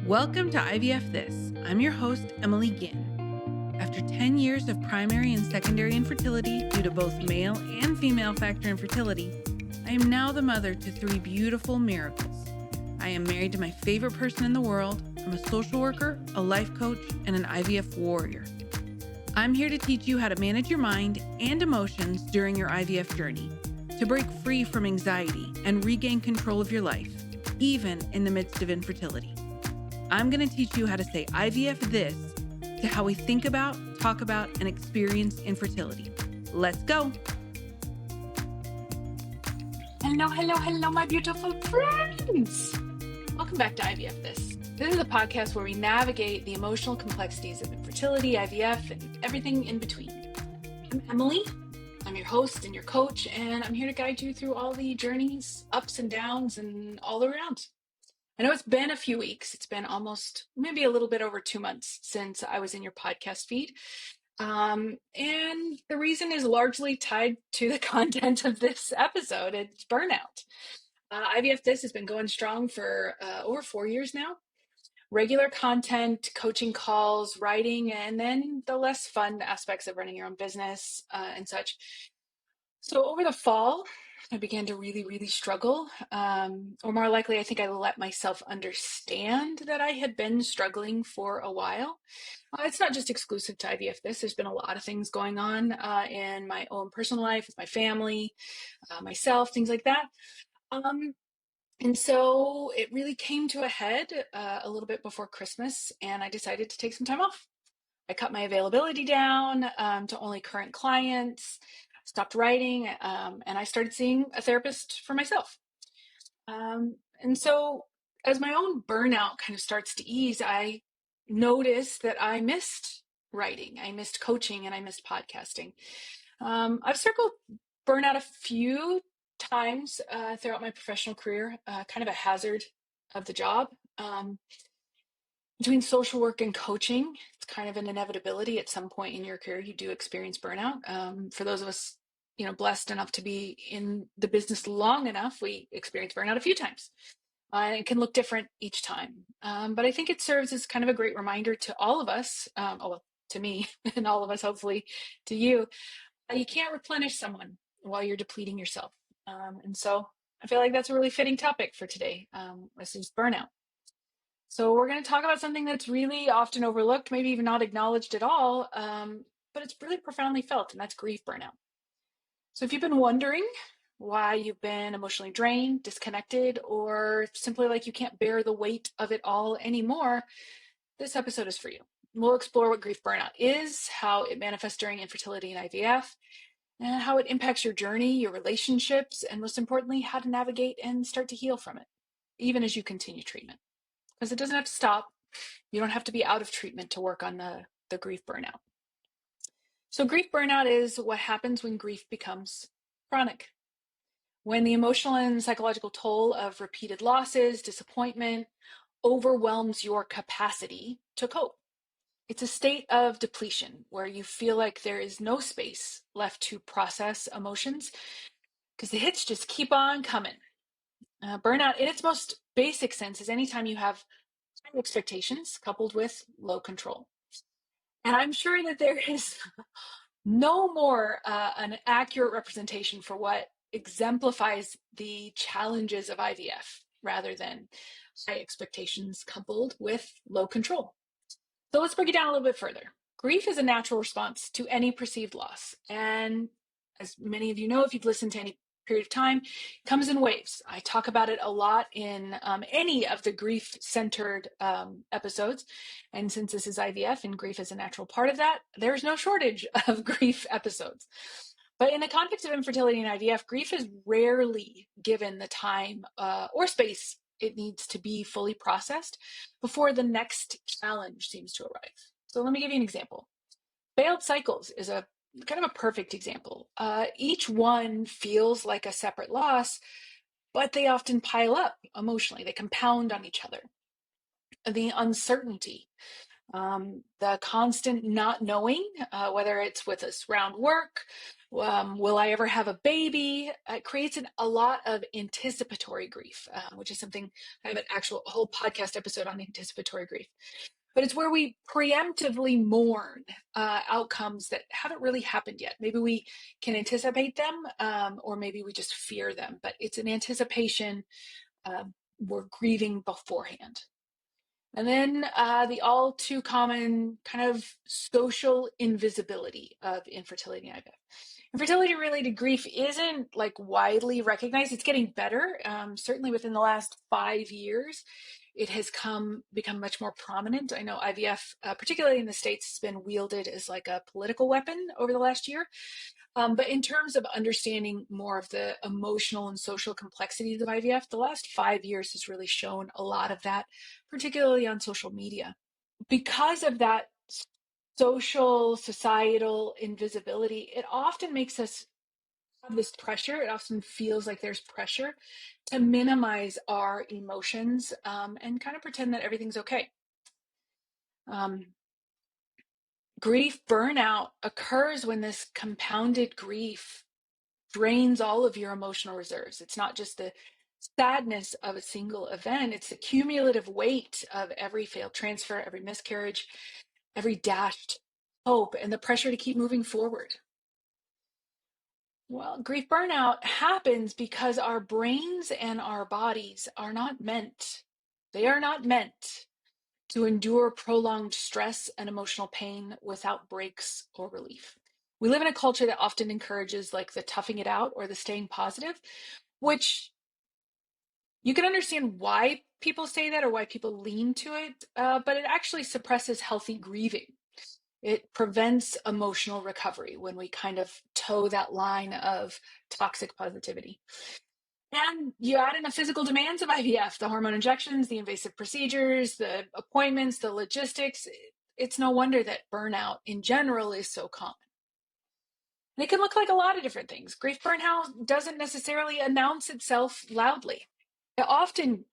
Welcome to IVF This. I'm your host, Emily Ginn. After 10 years of primary and secondary infertility due to both male and female factor infertility, I am now the mother to 3 beautiful miracles. I am married to my favorite person in the world. I'm a social worker, a life coach, and an IVF warrior. I'm here to teach you how to manage your mind and emotions during your IVF journey, to break free from anxiety and regain control of your life, even in the midst of infertility. I'm going to teach you how to say IVF this to how we think about, talk about, and experience infertility. Let's go. Hello, my beautiful friends. Welcome back to IVF This. This is a podcast where we navigate the emotional complexities of infertility, IVF, and everything in between. I'm Emily. I'm your host and your coach, and I'm here to guide you through all the journeys, ups and downs, and all around. I know it's been a few weeks. It's been almost maybe a little bit over 2 months since I was in your podcast feed. And the reason is largely tied to the content of this episode. It's burnout. IVF This has been going strong for over 4 years now. Regular content, coaching calls, writing, and then the less fun aspects of running your own business and such. So over the fall, I began to really struggle, or more likely, I think I let myself understand that I had been struggling for a while. It's not just exclusive to IVF This. There's been a lot of things going on in my own personal life, with my family, myself, things like that. And so it really came to a head a little bit before Christmas, and I decided to take some time off. I cut my availability down to only current clients, stopped writing, and I started seeing a therapist for myself. And so as my own burnout kind of starts to ease, I noticed that I missed writing, I missed coaching, and I missed podcasting. I've circled burnout a few times throughout my professional career, kind of a hazard of the job. Between social work and coaching, it's kind of an inevitability. At some point in your career, you do experience burnout. For those of us, blessed enough to be in the business long enough, we experience burnout a few times. And it can look different each time. But I think it serves as kind of a great reminder to all of us, to me and all of us, hopefully to you, you can't replenish someone while you're depleting yourself. And so I feel like that's a really fitting topic for today. This is burnout. So we're going to talk about something that's really often overlooked, maybe even not acknowledged at all, but it's really profoundly felt, and that's grief burnout. So if you've been wondering why you've been emotionally drained, disconnected, or simply like you can't bear the weight of it all anymore, this episode is for you. We'll explore what grief burnout is, how it manifests during infertility and IVF, and how it impacts your journey, your relationships, and most importantly, how to navigate and start to heal from it, even as you continue treatment. Because it doesn't have to stop. You don't have to be out of treatment to work on the grief burnout. So grief burnout is what happens when grief becomes chronic. When the emotional and psychological toll of repeated losses, disappointment, overwhelms your capacity to cope. It's a state of depletion where you feel like there is no space left to process emotions because the hits just keep on coming. Burnout, in its most basic sense, is anytime you have high expectations coupled with low control. And I'm sure that there is no more an accurate representation for what exemplifies the challenges of IVF rather than high expectations coupled with low control. So let's break it down a little bit further. Grief is a natural response to any perceived loss. And as many of you know, if you've listened to any period of time, comes in waves. I talk about it a lot in any of the grief-centered episodes. And since this is IVF and grief is a natural part of that, there's no shortage of grief episodes. But in the context of infertility and IVF, grief is rarely given the time or space it needs to be fully processed before the next challenge seems to arrive. So let me give you an example. Failed cycles is a kind of a perfect example. Each one feels like a separate loss, but they often pile up emotionally. They compound on each other. The uncertainty, the constant not knowing, whether it's with us around work, Will I ever have a baby? It creates a lot of anticipatory grief, which is something I have a whole podcast episode on anticipatory grief. But it's where we preemptively mourn outcomes that haven't really happened yet. Maybe we can anticipate them, or maybe we just fear them. But it's an anticipation. We're grieving beforehand. And then the all too common kind of social invisibility of infertility and IVF. Infertility related grief isn't like widely recognized. It's getting better. Certainly within the last 5 years, it has become much more prominent. I know IVF, particularly in the States, has been wielded as like a political weapon over the last year. But in terms of understanding more of the emotional and social complexities of IVF, the last 5 years has really shown a lot of that, particularly on social media. Because of that social, societal invisibility, it often makes us have this pressure. It often feels like there's pressure to minimize our emotions and kind of pretend that everything's okay. Grief burnout occurs when this compounded grief drains all of your emotional reserves. It's not just the sadness of a single event, it's the cumulative weight of every failed transfer, every miscarriage, every dashed hope, and the pressure to keep moving forward. Well, grief burnout happens because our brains and our bodies are not meant, they are not meant to endure prolonged stress and emotional pain without breaks or relief. We live in a culture that often encourages like the toughing it out or the staying positive, which you can understand why people say that or why people lean to it, but it actually suppresses healthy grieving. It prevents emotional recovery when we kind of toe that line of toxic positivity. And you add in the physical demands of IVF, the hormone injections, the invasive procedures, the appointments, the logistics. It's no wonder that burnout in general is so common. And it can look like a lot of different things. Grief burnout doesn't necessarily announce itself loudly. It often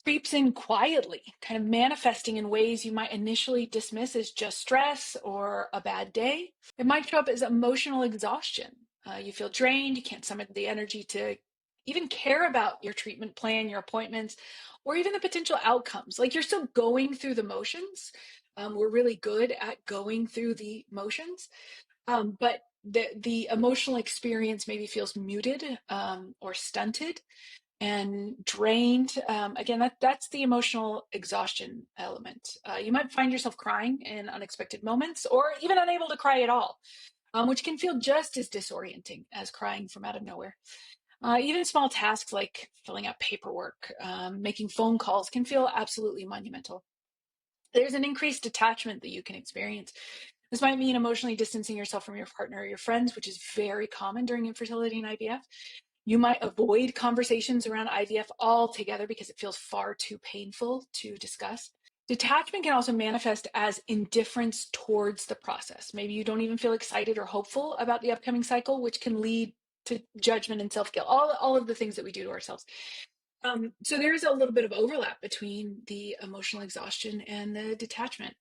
creeps in quietly, kind of manifesting in ways you might initially dismiss as just stress or a bad day. It might show up as emotional exhaustion. You feel drained, you can't summon the energy to even care about your treatment plan, your appointments, or even the potential outcomes. Like you're still going through the motions. We're really good at going through the motions, but the emotional experience maybe feels muted or stunted and drained. Again, that's the emotional exhaustion element. You might find yourself crying in unexpected moments or even unable to cry at all, which can feel just as disorienting as crying from out of nowhere. Even small tasks like filling out paperwork, making phone calls can feel absolutely monumental. There's an increased detachment that you can experience. This might mean emotionally distancing yourself from your partner or your friends, which is very common during infertility and IVF. You might avoid conversations around IVF altogether because it feels far too painful to discuss. Detachment can also manifest as indifference towards the process. Maybe you don't even feel excited or hopeful about the upcoming cycle, which can lead to judgment and self-guilt, all of the things that we do to ourselves. So there's a little bit of overlap between the emotional exhaustion and the detachment.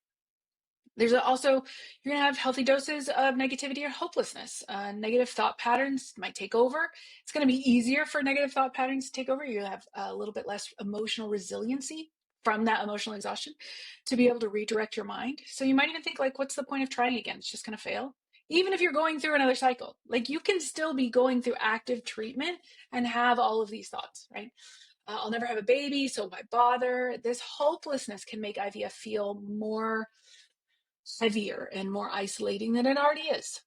There's also, you're going to have healthy doses of negativity or hopelessness. Negative thought patterns might take over. It's going to be easier for negative thought patterns to take over. You have a little bit less emotional resiliency from that emotional exhaustion to be able to redirect your mind. So you might even think like, what's the point of trying again? It's just going to fail. Even if you're going through another cycle, like you can still be going through active treatment and have all of these thoughts, right? I'll never have a baby, so why bother? This hopelessness can make IVF feel more heavier and more isolating than it already is.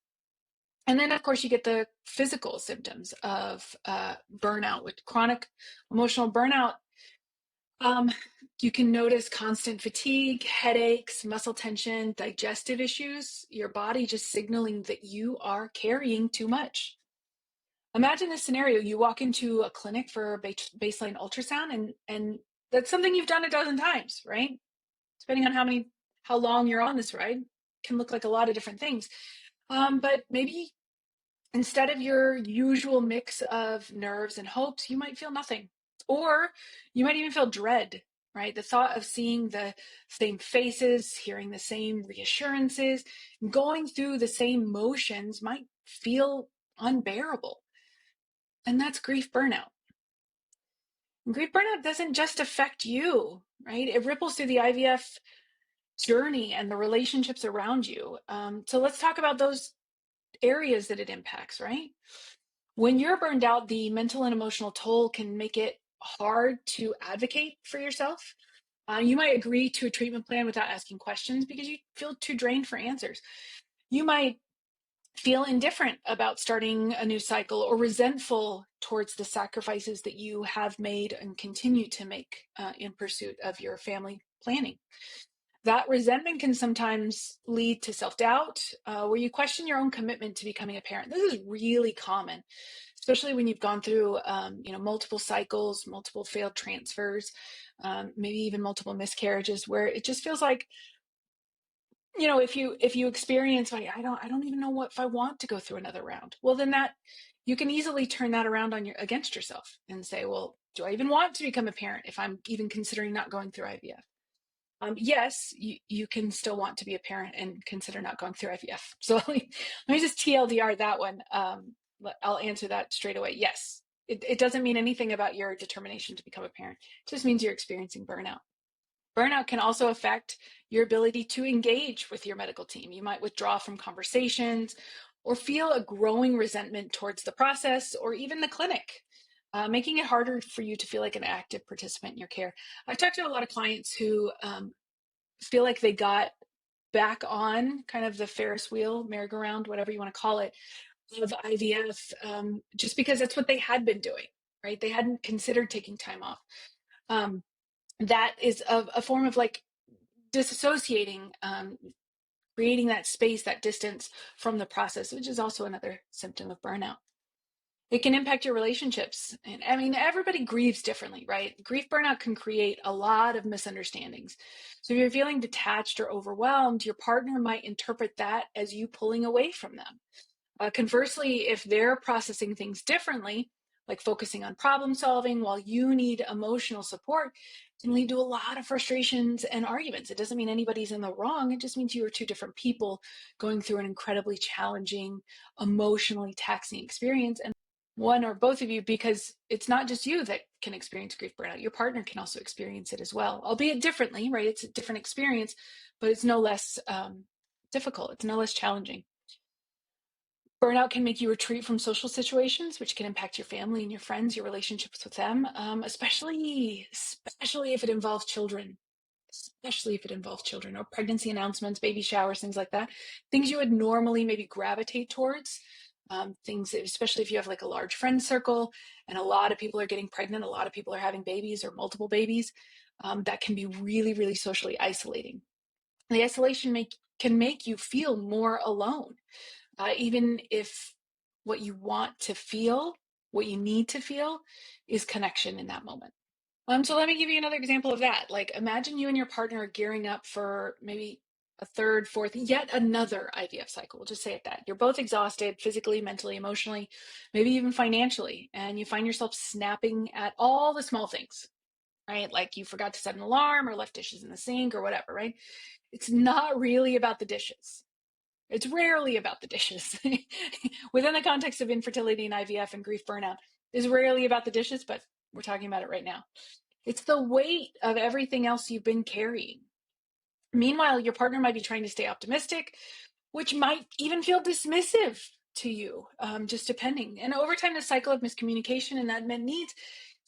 And then, of course, you get the physical symptoms of burnout. With chronic emotional burnout, you can notice constant fatigue, headaches, muscle tension, digestive issues, your body just signaling that you are carrying too much. Imagine this scenario. You walk into a clinic for a baseline ultrasound, and that's something you've done a dozen times, right? Depending on how long you're on this ride, can look like a lot of different things. But maybe instead of your usual mix of nerves and hopes, you might feel nothing. Or you might even feel dread, right? The thought of seeing the same faces, hearing the same reassurances, going through the same motions might feel unbearable. And that's grief burnout. And grief burnout doesn't just affect you, right? It ripples through the IVF journey and the relationships around you. So let's talk about those areas that it impacts, right? When you're burned out, the mental and emotional toll can make it hard to advocate for yourself. You might agree to a treatment plan without asking questions because you feel too drained for answers. You might feel indifferent about starting a new cycle or resentful towards the sacrifices that you have made and continue to make in pursuit of your family planning. That resentment can sometimes lead to self-doubt, where you question your own commitment to becoming a parent. This is really common, especially when you've gone through, multiple cycles, multiple failed transfers, maybe even multiple miscarriages, where it just feels like, if you experience like, I don't even know if I want to go through another round. Well, then that you can easily turn that around against yourself and say, well, do I even want to become a parent if I'm even considering not going through IVF? Yes, you can still want to be a parent and consider not going through IVF. So let me just TLDR that one. I'll answer that straight away. Yes, it doesn't mean anything about your determination to become a parent. It just means you're experiencing burnout. Burnout can also affect your ability to engage with your medical team. You might withdraw from conversations or feel a growing resentment towards the process or even the clinic, making it harder for you to feel like an active participant in your care. I've talked to a lot of clients who feel like they got back on kind of the Ferris wheel, merry-go-round, whatever you want to call it, of IVF, just because that's what they had been doing, right? They hadn't considered taking time off. That is a form of like disassociating, creating that space, that distance from the process, which is also another symptom of burnout. It can impact your relationships. And I mean, everybody grieves differently, right? Grief burnout can create a lot of misunderstandings. So if you're feeling detached or overwhelmed, your partner might interpret that as you pulling away from them. Conversely, if they're processing things differently, like focusing on problem solving while you need emotional support, can lead to a lot of frustrations and arguments. It doesn't mean anybody's in the wrong. It just means you are two different people going through an incredibly challenging, emotionally taxing experience. And one or both of you, because it's not just you that can experience grief burnout. Your partner can also experience it as well, albeit differently, right? It's a different experience, but it's no less difficult. It's no less challenging. Burnout can make you retreat from social situations, which can impact your family and your friends, your relationships with them, especially if it involves children, or pregnancy announcements, baby showers, things like that. Things you would normally maybe gravitate towards. Things, especially if you have like a large friend circle and a lot of people are getting pregnant, a lot of people are having babies or multiple babies, that can be really, really socially isolating. The isolation can make you feel more alone. Even if what you want to feel, what you need to feel is connection in that moment. So let me give you another example of that. Like imagine you and your partner are gearing up for maybe a third, fourth, yet another IVF cycle. We'll just say it that. You're both exhausted physically, mentally, emotionally, maybe even financially, and you find yourself snapping at all the small things, right? Like you forgot to set an alarm or left dishes in the sink or whatever, right? It's not really about the dishes. It's rarely about the dishes. Within the context of infertility and IVF and grief burnout, it's rarely about the dishes, but we're talking about it right now. It's the weight of everything else you've been carrying. Meanwhile, your partner might be trying to stay optimistic, which might even feel dismissive to you, just depending. And over time, the cycle of miscommunication and unmet needs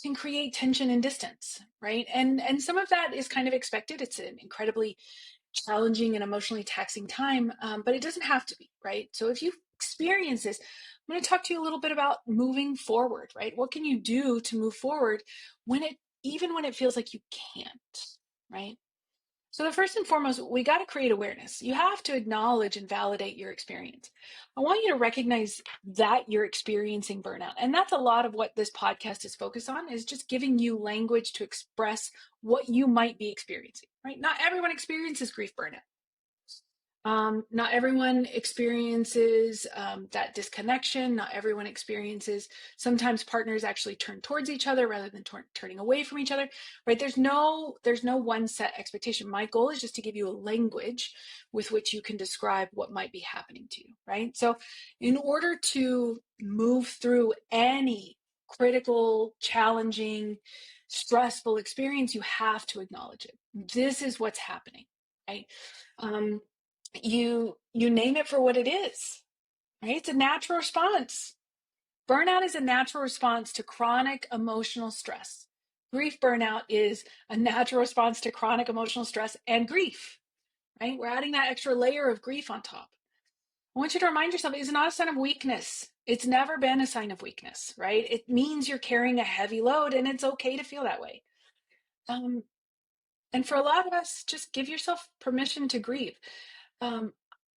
can create tension and distance, right? And some of that is kind of expected. It's an incredibly challenging and emotionally taxing time, but it doesn't have to be, right? So if you experience this, I'm going to talk to you a little bit about moving forward, right? What can you do to move forward even when it feels like you can't, right? So the first and foremost, we got to create awareness. You have to acknowledge and validate your experience. I want you to recognize that you're experiencing burnout. And that's a lot of what this podcast is focused on, is just giving you language to express what you might be experiencing, right? Not everyone experiences grief burnout. Not everyone experiences that disconnection. Not everyone experiences, sometimes partners actually turn towards each other rather than turning away from each other, right? There's no one set expectation. My goal is just to give you a language with which you can describe what might be happening to you, right? So in order to move through any critical, challenging, stressful experience, you have to acknowledge it. This is what's happening, right? You name it for what it is, right? It's a natural response. Burnout is a natural response to chronic emotional stress. Grief burnout is a natural response to chronic emotional stress and grief, right? We're adding that extra layer of grief on top. I want you to remind yourself it's not a sign of weakness. It's never been a sign of weakness, right? It means you're carrying a heavy load, and it's okay to feel that way. And for a lot of us, just give yourself permission to grieve. Um,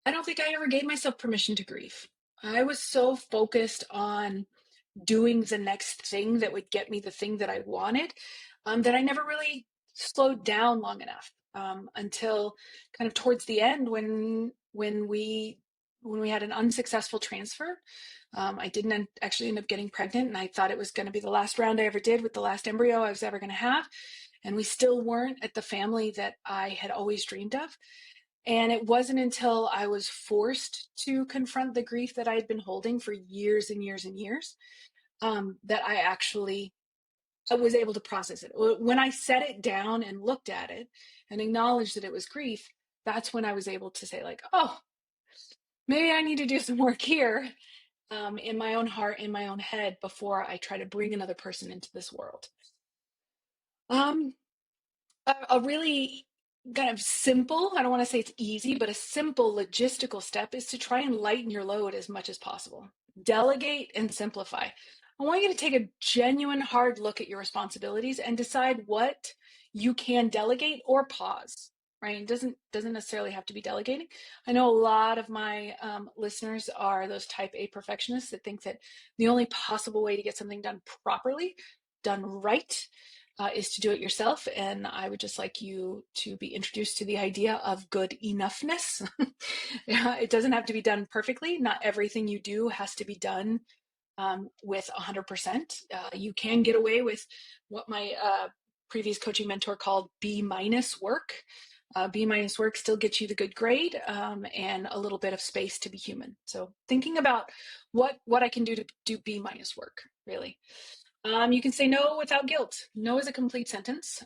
I don't think I ever gave myself permission to grieve. I was so focused on doing the next thing that would get me the thing that I wanted, that I never really slowed down long enough, until kind of towards the end when we had an unsuccessful transfer. I didn't actually end up getting pregnant, and I thought it was going to be the last round I ever did with the last embryo I was ever going to have. And we still weren't at the family that I had always dreamed of. And it wasn't until I was forced to confront the grief that I had been holding for years and years and years, that I was able to process it. When I set it down and looked at it and acknowledged that it was grief, that's when I was able to say, like, oh, maybe I need to do some work here, in my own heart, in my own head, before I try to bring another person into this world. Um, a really kind of simple, I don't want to say it's easy, but a simple logistical step is to try and lighten your load as much as possible. Delegate and simplify. I want you to take a genuine hard look at your responsibilities and decide what you can delegate or pause. Right? It doesn't necessarily have to be delegating. I know a lot of my listeners are those type A perfectionists that think that the only possible way to get something done properly, done right, is to do it yourself. And I would just like you to be introduced to the idea of good enoughness. It doesn't have to be done perfectly. Not everything you do has to be done with 100%. You can get away with what my previous coaching mentor called B minus work. B minus work still gets you the good grade, and a little bit of space to be human. So thinking about what I can do to do B minus work, really. You can say no without guilt. No is a complete sentence.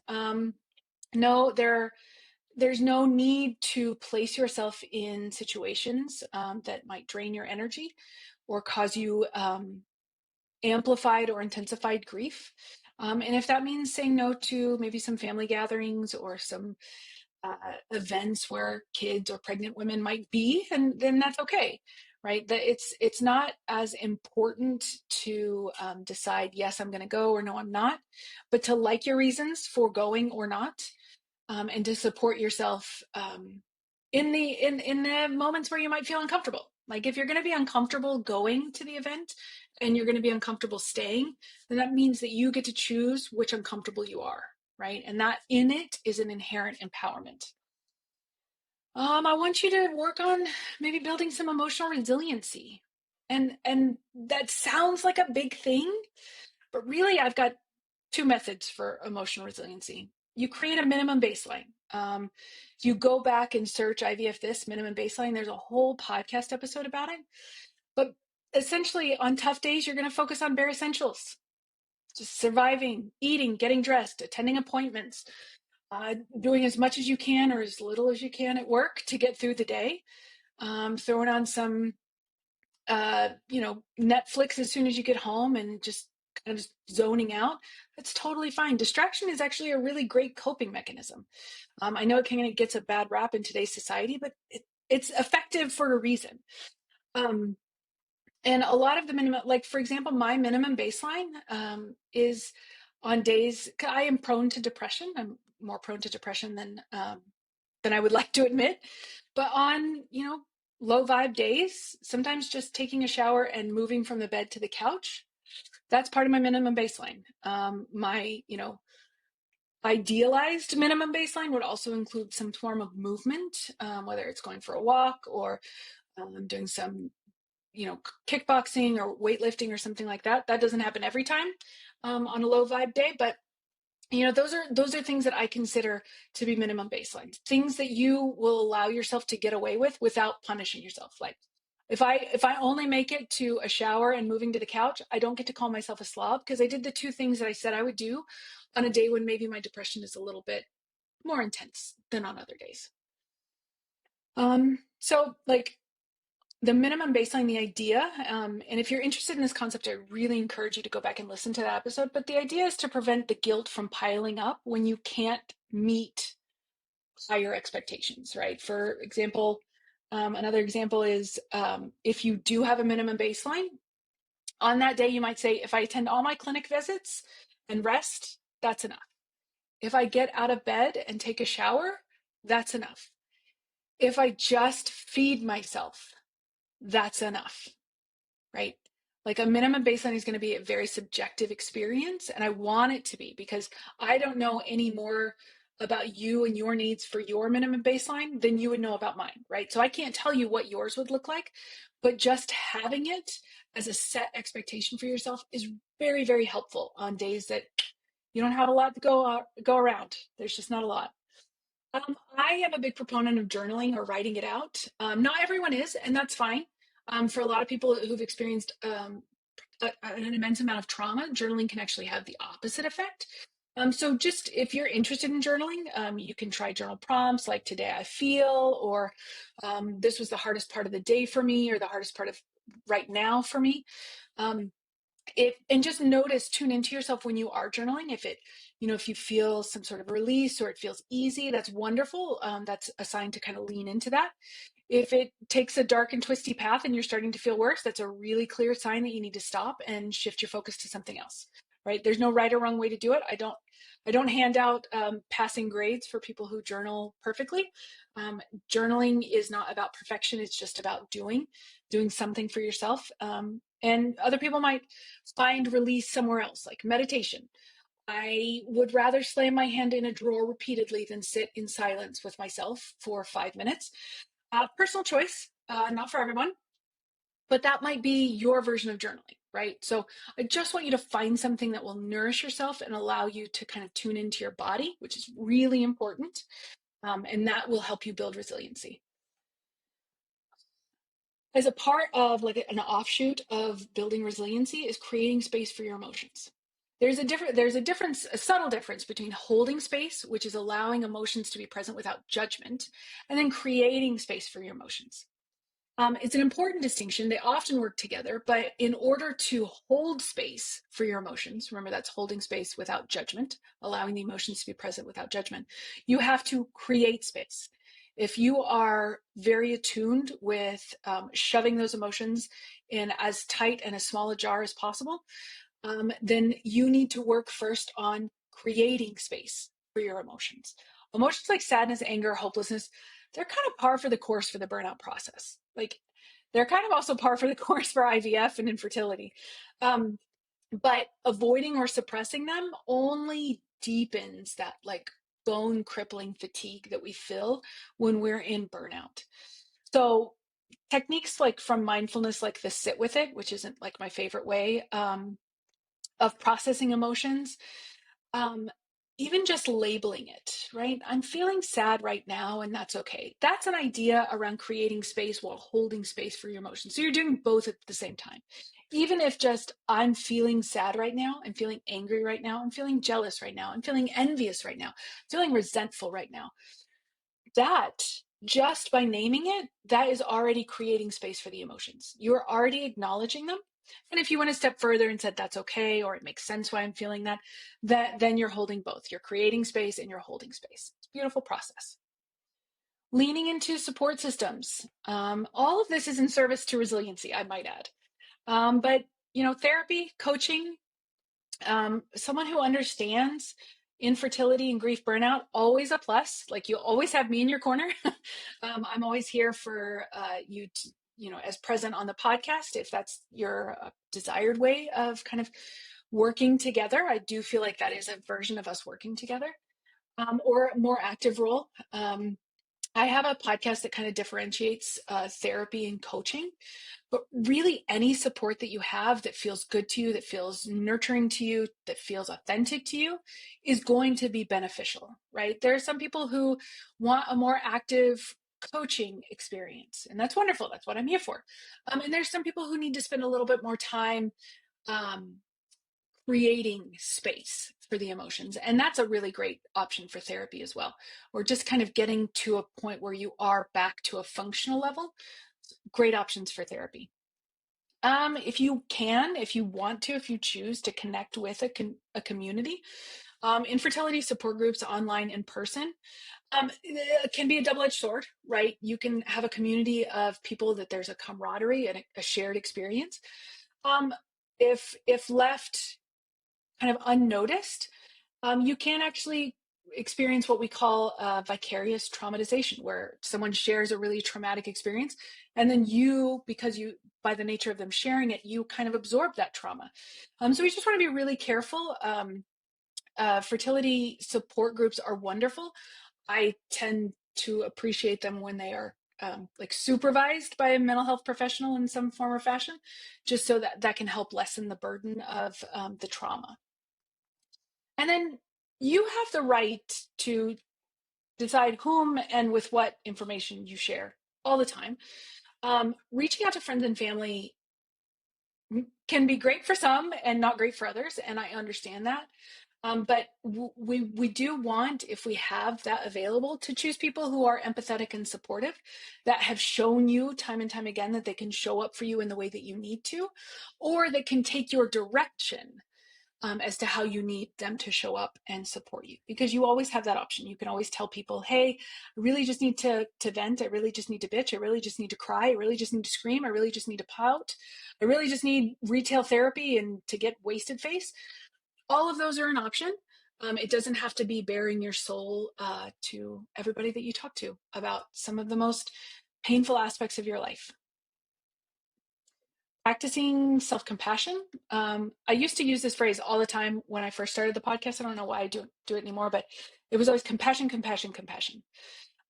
No, there's no need to place yourself in situations that might drain your energy or cause you amplified or intensified grief. And if that means saying no to maybe some family gatherings or some events where kids or pregnant women might be, and then that's okay, right? That it's not as important to decide, yes, I'm going to go, or no, I'm not, but to like your reasons for going or not, and to support yourself in the moments where you might feel uncomfortable. Like if you're going to be uncomfortable going to the event and you're going to be uncomfortable staying, then that means that you get to choose which uncomfortable you are, right? And that in it is an inherent empowerment. I want you to work on maybe building some emotional resiliency. And that sounds like a big thing, but really I've got two methods for emotional resiliency. You create a minimum baseline. You go back and search IVF This minimum baseline. There's a whole podcast episode about it. But essentially, on tough days, you're going to focus on bare essentials, just surviving, eating, getting dressed, attending appointments, doing as much as you can or as little as you can at work to get through the day, throwing on some Netflix as soon as you get home and just kind of zoning out. That's totally fine. Distraction is actually a really great coping mechanism. I know it gets a bad rap in today's society, but it's effective for a reason. And a lot of the minimum, like for example, my minimum baseline is on days I am prone to depression. I'm more prone to depression than I would like to admit. But on low vibe days, sometimes just taking a shower and moving from the bed to the couch, that's part of my minimum baseline. My Idealized minimum baseline would also include some form of movement, whether it's going for a walk or doing some, kickboxing or weightlifting or something like that. That doesn't happen every time on a low vibe day, but those are things that I consider to be minimum baselines, things that you will allow yourself to get away with without punishing yourself. Like if I only make it to a shower and moving to the couch, I don't get to call myself a slob because I did the two things that I said I would do on a day when maybe my depression is a little bit more intense than on other days. So like the minimum baseline, the idea, and if you're interested in this concept, I really encourage you to go back and listen to that episode. But the idea is to prevent the guilt from piling up when you can't meet higher expectations, right? For example, another example is if you do have a minimum baseline, on that day, you might say, if I attend all my clinic visits and rest, that's enough. If I get out of bed and take a shower, that's enough. If I just feed myself, that's enough, right? Like a minimum baseline is going to be a very subjective experience. And I want it to be because I don't know any more about you and your needs for your minimum baseline than you would know about mine, right? So I can't tell you what yours would look like, but just having it as a set expectation for yourself is very, very helpful on days that you don't have a lot to go around. There's just not a lot. I am a big proponent of journaling or writing it out. Not everyone is, and that's fine. For a lot of people who've experienced an immense amount of trauma, journaling can actually have the opposite effect. So just if you're interested in journaling, you can try journal prompts like today I feel, or this was the hardest part of the day for me, or the hardest part of right now for me. And just tune into yourself when you are journaling. If you feel some sort of release or it feels easy, that's wonderful. That's a sign to kind of lean into that. If it takes a dark and twisty path and you're starting to feel worse, that's a really clear sign that you need to stop and shift your focus to something else, right? There's no right or wrong way to do it. I don't hand out passing grades for people who journal perfectly. Journaling is not about perfection. It's just about doing something for yourself. And other people might find release somewhere else, like meditation. I would rather slam my hand in a drawer repeatedly than sit in silence with myself for 5 minutes. Personal choice, not for everyone, but that might be your version of journaling, right? So I just want you to find something that will nourish yourself and allow you to kind of tune into your body, which is really important. And that will help you build resiliency. As a part of like an offshoot of building resiliency is creating space for your emotions. There's a subtle difference between holding space, which is allowing emotions to be present without judgment, and then creating space for your emotions. It's an important distinction. They often work together, but in order to hold space for your emotions, remember that's holding space without judgment, allowing the emotions to be present without judgment, you have to create space. If you are very attuned with shoving those emotions in as tight and as small a jar as possible, then you need to work first on creating space for your emotions. Emotions like sadness, anger, hopelessness, they're kind of par for the course for the burnout process. Like they're kind of also par for the course for IVF and infertility. But avoiding or suppressing them only deepens that like bone crippling fatigue that we feel when we're in burnout. So techniques like from mindfulness, like the sit with it, which isn't like my favorite way of processing emotions, even just labeling it, right? I'm feeling sad right now, and that's okay. That's an idea around creating space while holding space for your emotions. So you're doing both at the same time. Even if just I'm feeling sad right now, I'm feeling angry right now, I'm feeling jealous right now, I'm feeling envious right now, I'm feeling resentful right now. That just by naming it, that is already creating space for the emotions. You're already acknowledging them. And if you went a step further and said that's okay, or it makes sense why I'm feeling that, then you're holding both. You're creating space and you're holding space. It's a beautiful process. Leaning into support systems. All of this is in service to resiliency, I might add. But therapy, coaching, someone who understands infertility and grief burnout, always a plus. Like you always have me in your corner. I'm always here for you to, as present on the podcast, if that's your desired way of kind of working together. I do feel like that is a version of us working together. or a more active role. I have a podcast that kind of differentiates therapy and coaching, but really any support that you have that feels good to you, that feels nurturing to you, that feels authentic to you is going to be beneficial, right? There are some people who want a more active coaching experience, and that's wonderful. That's what I'm here for. And there's some people who need to spend a little bit more time um, creating space for the emotions. And that's a really great option for therapy as well. Or just kind of getting to a point where you are back to a functional level. Great options for therapy. If you can, if you want to, if you choose to connect with a community, infertility support groups online in person, it can be a double-edged sword, right? You can have a community of people that there's a camaraderie and a shared experience. Um, if left kind of unnoticed, you can actually experience what we call vicarious traumatization, where someone shares a really traumatic experience, and then you, because you, by the nature of them sharing it, you kind of absorb that trauma. So we just want to be really careful. Fertility support groups are wonderful. I tend to appreciate them when they are like supervised by a mental health professional in some form or fashion, just so that that can help lessen the burden of the trauma. And then you have the right to decide whom and with what information you share all the time. Reaching out to friends and family can be great for some and not great for others, and I understand that. But we do want, if we have that available, to choose people who are empathetic and supportive, that have shown you time and time again that they can show up for you in the way that you need to, or that can take your direction as to how you need them to show up and support you, because you always have that option. You can always tell people, hey, I really just need to vent. I really just need to bitch. I really just need to cry. I really just need to scream. I really just need to pout. I really just need retail therapy and to get wasted face. All of those are an option. It doesn't have to be bearing your soul to everybody that you talk to about some of the most painful aspects of your life. Practicing self-compassion. I used to use this phrase all the time when I first started the podcast. I don't know why I don't do it anymore, but it was always compassion, compassion, compassion.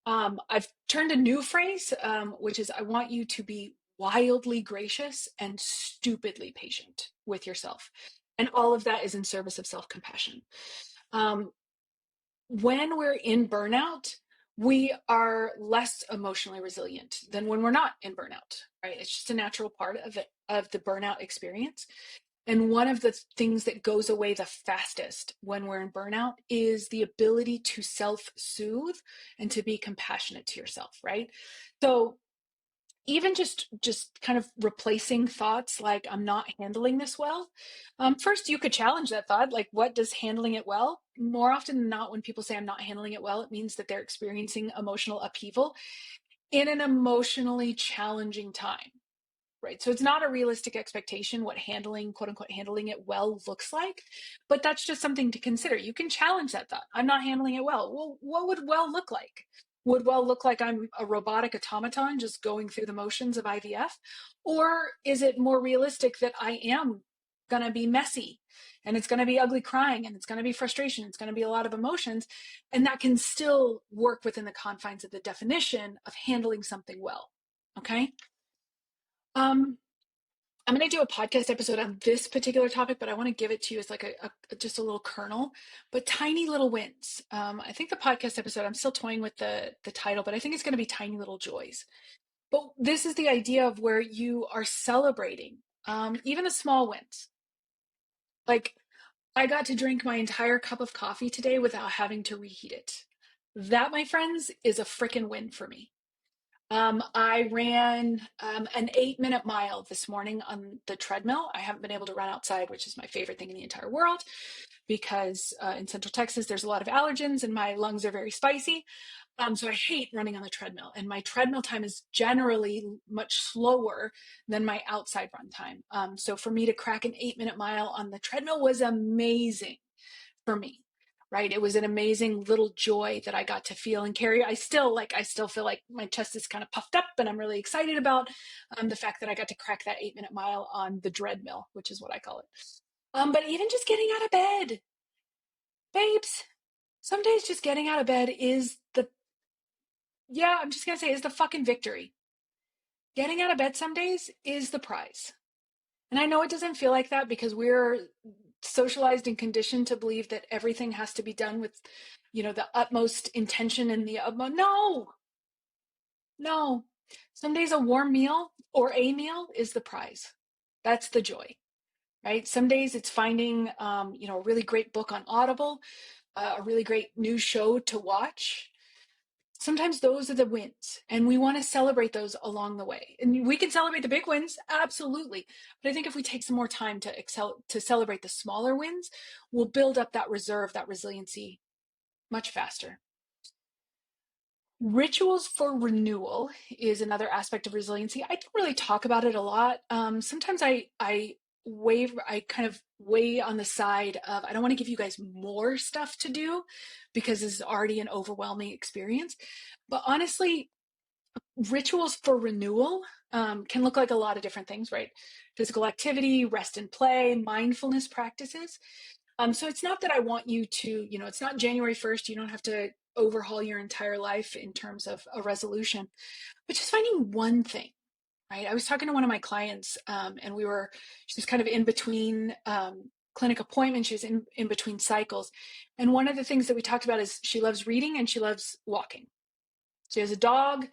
I've turned a new phrase, which is I want you to be wildly gracious and stupidly patient with yourself. And all of that is in service of self-compassion. When we're in burnout, we are less emotionally resilient than when we're not in burnout, right? It's just a natural part of it, of the burnout experience. And one of the things that goes away the fastest when we're in burnout is the ability to self-soothe and to be compassionate to yourself, right? So even just kind of replacing thoughts like I'm not handling this well. First, you could challenge that thought, like what does handling it well? More often than not, when people say I'm not handling it well, it means that they're experiencing emotional upheaval in an emotionally challenging time. Right. So it's not a realistic expectation what handling, quote unquote, handling it well looks like, but that's just something to consider. You can challenge that thought. I'm not handling it well. Well, what would well look like? Would well look like I'm a robotic automaton just going through the motions of IVF? Or is it more realistic that I am going to be messy and it's going to be ugly crying and it's going to be frustration? It's going to be a lot of emotions. And that can still work within the confines of the definition of handling something well. Okay. Um, I'm going to do a podcast episode on this particular topic, but I want to give it to you as like just a little kernel, but tiny little wins. I think the podcast episode, I'm still toying with the title, but I think it's going to be Tiny Little Joys. But this is the idea of where you are celebrating even the small wins. Like I got to drink my entire cup of coffee today without having to reheat it. That, my friends, is a freaking win for me. I ran an 8-minute mile this morning on the treadmill. I haven't been able to run outside, which is my favorite thing in the entire world, because in Central Texas, there's a lot of allergens and my lungs are very spicy. So I hate running on the treadmill, and my treadmill time is generally much slower than my outside run time. So for me to crack an 8-minute mile on the treadmill was amazing for me. Right. It was an amazing little joy that I got to feel and carry. I still feel like my chest is kind of puffed up, and I'm really excited about the fact that I got to crack that 8-minute mile on the treadmill, which is what I call it. But even just getting out of bed, babes, Some days just getting out of bed is I'm just going to say, is the fucking victory. Getting out of bed some days is the prize. And I know it doesn't feel like that because we're socialized and conditioned to believe that everything has to be done with, the utmost intention and the utmost. No. Some days a warm meal or a meal is the prize. That's the joy, right? Some days it's finding, a really great book on Audible, a really great new show to watch. Sometimes those are the wins, and we want to celebrate those along the way. And we can celebrate the big wins, absolutely. But I think if we take some more time to celebrate the smaller wins, we'll build up that reserve, that resiliency much faster. Rituals for renewal is another aspect of resiliency. I don't really talk about it a lot. Sometimes I kind of weigh on the side of, I don't want to give you guys more stuff to do because this is already an overwhelming experience. But honestly, rituals for renewal can look like a lot of different things, right? Physical activity, rest and play, mindfulness practices. So it's not that I want you to, it's not January 1st. You don't have to overhaul your entire life in terms of a resolution, but just finding one thing, right? I was talking to one of my clients and she was kind of in between clinic appointments. She was in between cycles. And one of the things that we talked about is she loves reading and she loves walking. She has a dog.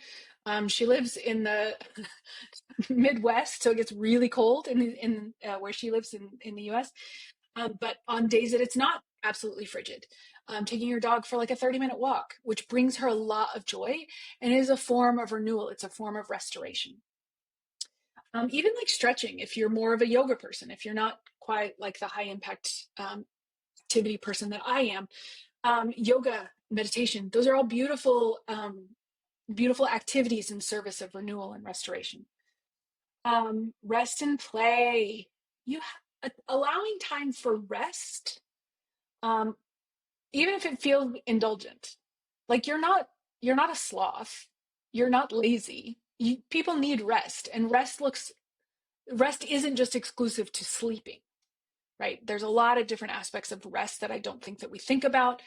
She lives in the Midwest, so it gets really cold in where she lives in the US. But on days that it's not absolutely frigid, taking your dog for like a 30-minute walk, which brings her a lot of joy and is a form of renewal. It's a form of restoration. Even like stretching, if you're more of a yoga person, if you're not quite like the high impact activity person that I am, yoga, meditation, those are all beautiful activities in service of renewal and restoration. Rest and play. Allowing time for rest, even if it feels indulgent. Like you're not a sloth. You're not lazy. People need rest, and rest isn't just exclusive to sleeping. Right? There's a lot of different aspects of rest that I don't think that we think about.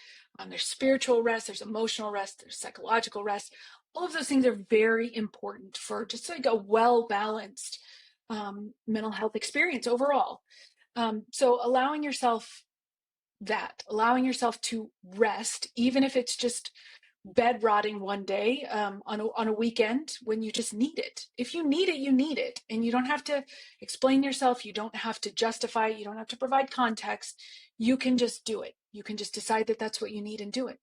There's spiritual rest, there's emotional rest, there's psychological rest. All of those things are very important for just like a well-balanced mental health experience overall. So allowing yourself to rest, even if it's just bed rotting one day on a weekend when you just need it. If you need it, you need it. And you don't have to explain yourself. You don't have to justify it. You don't have to provide context. You can just do it. You can just decide that that's what you need and do it.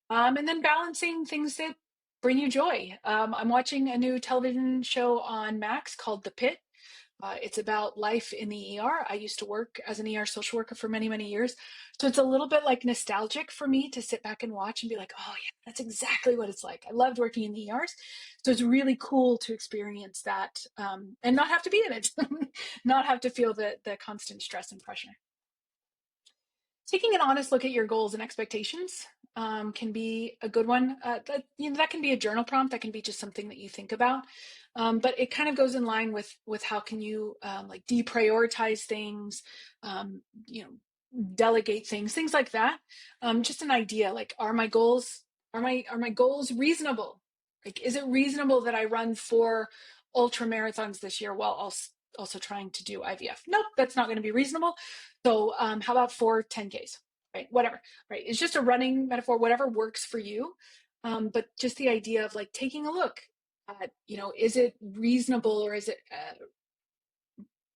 And then balancing things that bring you joy. I'm watching a new television show on Max called The Pit. It's about life in the ER. I used to work as an ER social worker for many, many years. So it's a little bit like nostalgic for me to sit back and watch and be like, oh yeah, that's exactly what it's like. I loved working in the ERs. So it's really cool to experience that and not have to be in it, not have to feel the constant stress and pressure. Taking an honest look at your goals and expectations can be a good one. That can be a journal prompt. That can be just something that you think about. But it kind of goes in line with how can you like deprioritize things, delegate things like that. Just an idea, like, are my goals reasonable? Like, is it reasonable that I run 4 ultra marathons this year while also trying to do IVF? Nope, that's not going to be reasonable. So how about 4 10Ks, right? Whatever, right? It's just a running metaphor, whatever works for you. But just the idea of like taking a look at, is it reasonable or is it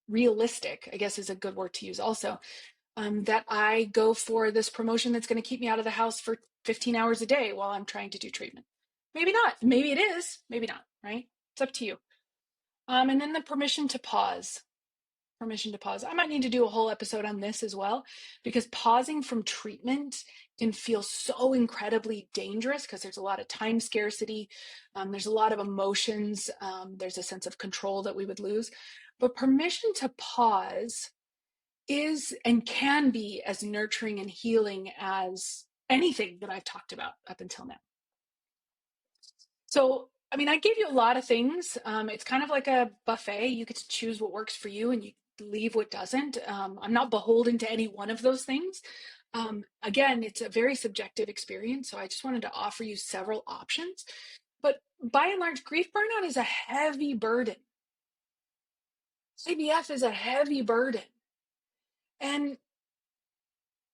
realistic, I guess is a good word to use also, that I go for this promotion that's going to keep me out of the house for 15 hours a day while I'm trying to do treatment. Maybe not. Maybe it is. Maybe not, right? It's up to you. And then the permission to pause. I might need to do a whole episode on this as well, because pausing from treatment can feel so incredibly dangerous because there's a lot of time scarcity. There's a lot of emotions. There's a sense of control that we would lose. But permission to pause is and can be as nurturing and healing as anything that I've talked about up until now. So, I gave you a lot of things. It's kind of like a buffet. You get to choose what works for you and you leave what doesn't. I'm not beholden to any one of those things. Again, it's a very subjective experience, so I just wanted to offer you several options. But by and large, grief burnout is a heavy burden. IVF is a heavy burden. And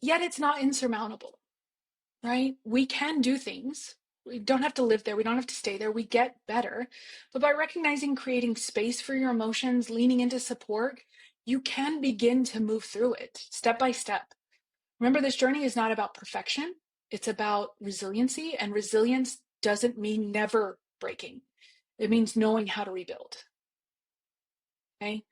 yet it's not insurmountable, right? We can do things. We don't have to live there. We don't have to stay there. We get better. But by recognizing, creating space for your emotions, leaning into support, you can begin to move through it step by step. Remember, this journey is not about perfection. It's about resiliency. And resilience doesn't mean never breaking. It means knowing how to rebuild. Okay?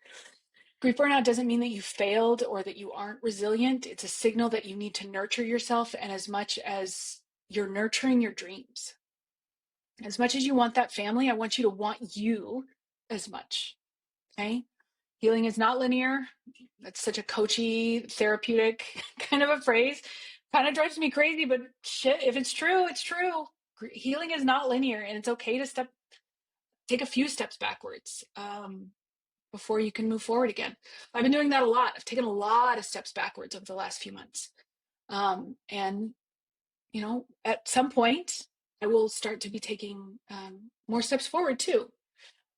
Grief burnout doesn't mean that you failed or that you aren't resilient. It's a signal that you need to nurture yourself, and as much as you're nurturing your dreams. As much as you want that family, I want you to want you as much. Okay? Healing is not linear. That's such a coachy, therapeutic kind of a phrase. Kind of drives me crazy, but shit, if it's true, it's true. Healing is not linear, and it's okay to take a few steps backwards before you can move forward again. I've been doing that a lot. I've taken a lot of steps backwards over the last few months. And, you know, at some point, I will start to be taking more steps forward too,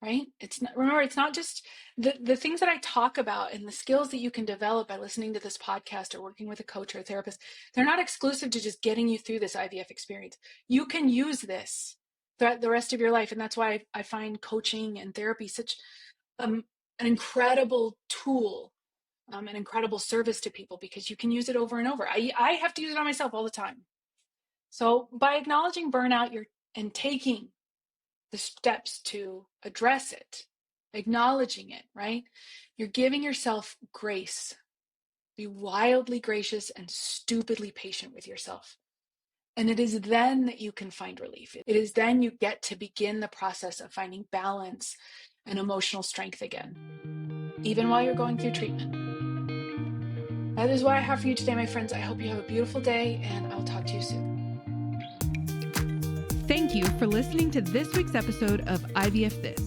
right? Remember, it's not just the things that I talk about and the skills that you can develop by listening to this podcast or working with a coach or a therapist. They're not exclusive to just getting you through this IVF experience. You can use this throughout the rest of your life. And that's why I find coaching and therapy such an incredible tool, an incredible service to people, because you can use it over and over. I have to use it on myself all the time. So by acknowledging burnout and taking the steps to address it, acknowledging it, right? You're giving yourself grace. Be wildly gracious and stupidly patient with yourself. And it is then that you can find relief. It is then you get to begin the process of finding balance and emotional strength again, even while you're going through treatment. That is what I have for you today, my friends. I hope you have a beautiful day, and I'll talk to you soon. Thank you for listening to this week's episode of IVF This.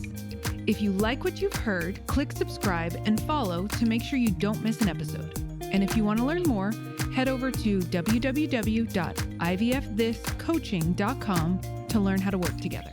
If you like what you've heard, click subscribe and follow to make sure you don't miss an episode. And if you want to learn more, head over to www.ivfthiscoaching.com to learn how to work together.